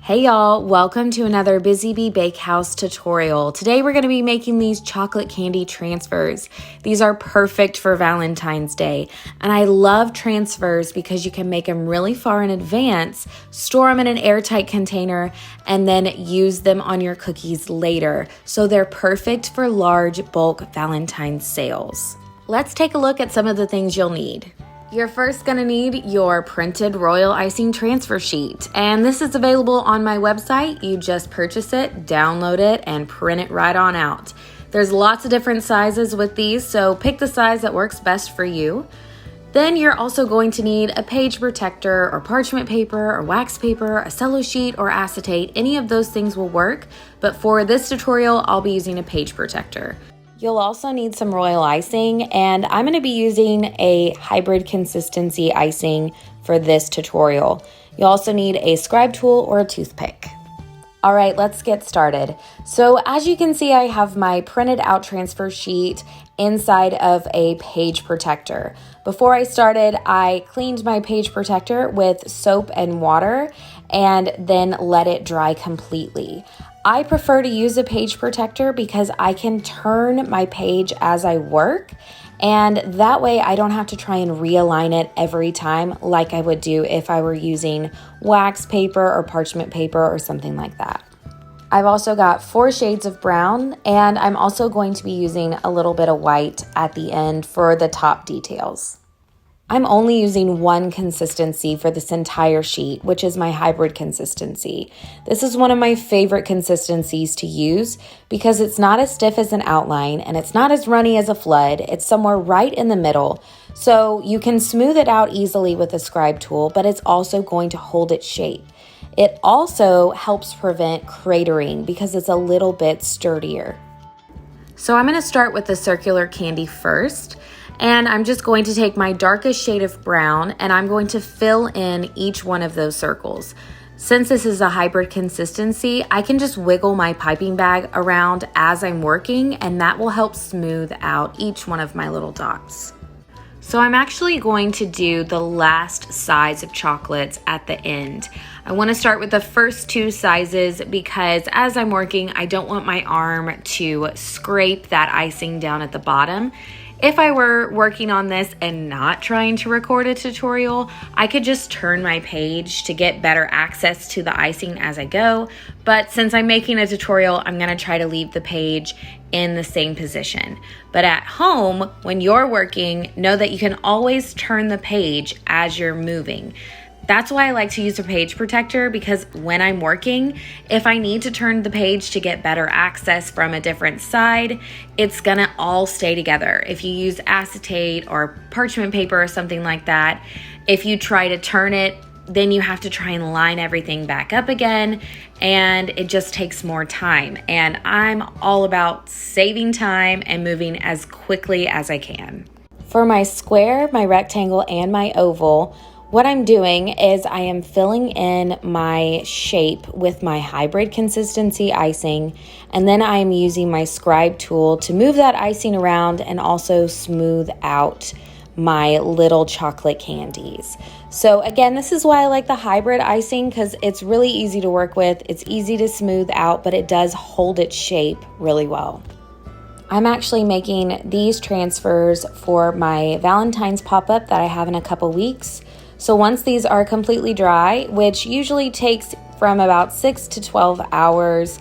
Hey y'all, welcome to another Busy Bee Bakehouse tutorial. Today we're going to be making these chocolate candy transfers. These are perfect for Valentine's Day, and I love transfers because you can make them really far in advance, store them in an airtight container, and then use them on your cookies later. So they're perfect for large bulk Valentine's sales. Let's take a look at some of the things you'll need. You're first going to need your printed royal icing transfer sheet, and this is available on my website. You just purchase it, download it, and print it right on out. There's lots of different sizes with these, so pick the size that works best for you. Then you're also going to need a page protector or parchment paper or wax paper, a cello sheet or acetate. Any of those things will work, but for this tutorial, I'll be using a page protector. You'll also need some royal icing, and I'm going to be using a hybrid consistency icing for this tutorial. You also need a scribe tool or a toothpick. All right, let's get started. So as you can see, I have my printed out transfer sheet inside of a page protector. Before I started, I cleaned my page protector with soap and water and then let it dry completely. I prefer to use a page protector because I can turn my page as I work, and that way I don't have to try and realign it every time like I would do if I were using wax paper or parchment paper or something like that. I've also got 4 shades of brown, and I'm also going to be using a little bit of white at the end for the top details. I'm only using one consistency for this entire sheet, which is my hybrid consistency. This is one of my favorite consistencies to use because it's not as stiff as an outline and it's not as runny as a flood. It's somewhere right in the middle. So you can smooth it out easily with a scribe tool, but it's also going to hold its shape. It also helps prevent cratering because it's a little bit sturdier. So I'm going to start with the circular candy first. And I'm just going to take my darkest shade of brown and I'm going to fill in each one of those circles. Since this is a hybrid consistency, I can just wiggle my piping bag around as I'm working, and that will help smooth out each one of my little dots. So I'm actually going to do the last size of chocolates at the end. I want to start with the first 2 sizes because as I'm working, I don't want my arm to scrape that icing down at the bottom. If I were working on this and not trying to record a tutorial, I could just turn my page to get better access to the icing as I go. But since I'm making a tutorial, I'm gonna try to leave the page in the same position. But at home, when you're working, know that you can always turn the page as you're moving. That's why I like to use a page protector, because when I'm working, if I need to turn the page to get better access from a different side, it's gonna all stay together. If you use acetate or parchment paper or something like that, if you try to turn it, then you have to try and line everything back up again, and it just takes more time. And I'm all about saving time and moving as quickly as I can. For my square, my rectangle, and my oval, what I'm doing is I am filling in my shape with my hybrid consistency icing, and then I am using my scribe tool to move that icing around and also smooth out my little chocolate candies. So again, this is why I like the hybrid icing, because it's really easy to work with, it's easy to smooth out, but it does hold its shape really well. I'm actually making these transfers for my Valentine's pop-up that I have in a couple weeks. So once these are completely dry, which usually takes from about 6 to 12 hours,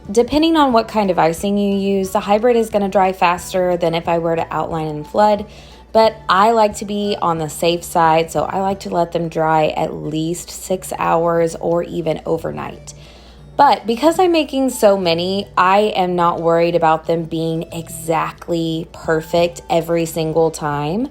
depending on what kind of icing you use, the hybrid is going to dry faster than if I were to outline and flood. But I like to be on the safe side, so I like to let them dry at least 6 hours or even overnight. But because I'm making so many, I am not worried about them being exactly perfect every single time.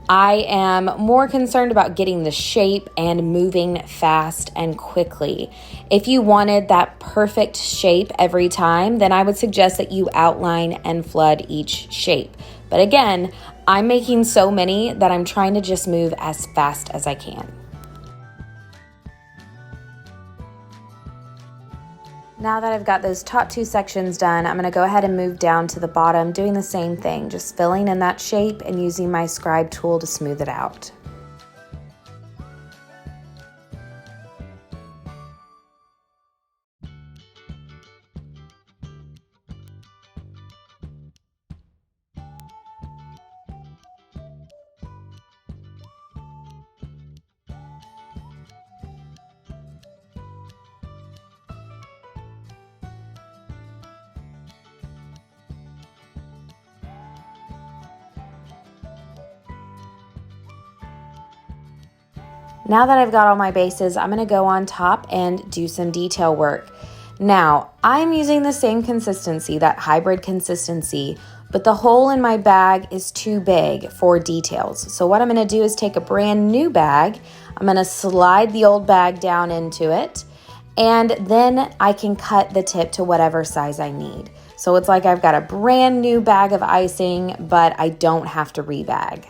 I am more concerned about getting the shape and moving fast and quickly. If you wanted that perfect shape every time, then I would suggest that you outline and flood each shape. But again, I'm making so many that I'm trying to just move as fast as I can. Now that I've got those top 2 sections done, I'm going to go ahead and move down to the bottom, doing the same thing, just filling in that shape and using my scribe tool to smooth it out. Now that I've got all my bases, I'm going to go on top and do some detail work. Now, I'm using the same consistency, that hybrid consistency, but the hole in my bag is too big for details. So what I'm going to do is take a brand new bag. I'm going to slide the old bag down into it, and then I can cut the tip to whatever size I need. So it's like I've got a brand new bag of icing, but I don't have to rebag.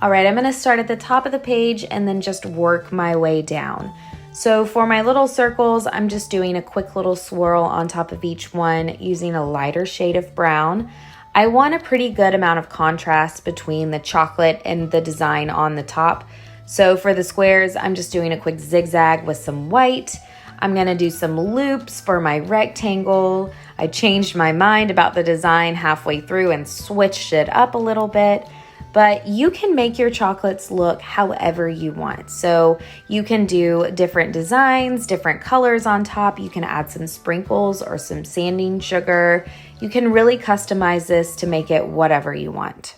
All right, I'm gonna start at the top of the page and then just work my way down. So for my little circles, I'm just doing a quick little swirl on top of each one using a lighter shade of brown. I want a pretty good amount of contrast between the chocolate and the design on the top. So for the squares, I'm just doing a quick zigzag with some white. I'm gonna do some loops for my rectangle. I changed my mind about the design halfway through and switched it up a little bit. But you can make your chocolates look however you want. So you can do different designs, different colors on top. You can add some sprinkles or some sanding sugar. You can really customize this to make it whatever you want.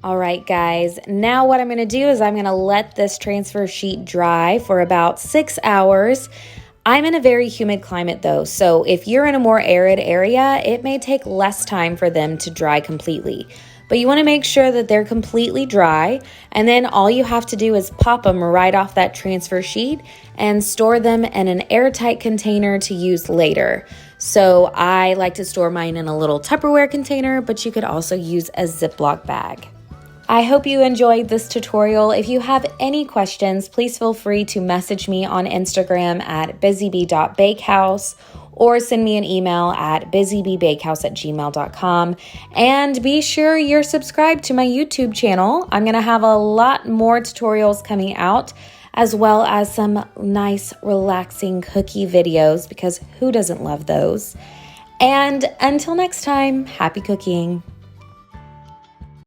All right, guys, now what I'm gonna do is I'm gonna let this transfer sheet dry for about 6 hours. I'm in a very humid climate though, so if you're in a more arid area, it may take less time for them to dry completely. But you wanna make sure that they're completely dry, and then all you have to do is pop them right off that transfer sheet and store them in an airtight container to use later. So I like to store mine in a little Tupperware container, but you could also use a Ziploc bag. I hope you enjoyed this tutorial. If you have any questions, please feel free to message me on Instagram at busybee.bakehouse or send me an email at busybeebakehouse@gmail.com. And be sure you're subscribed to my YouTube channel. I'm going to have a lot more tutorials coming out, as well as some nice, relaxing cookie videos, because who doesn't love those? And until next time, happy cooking.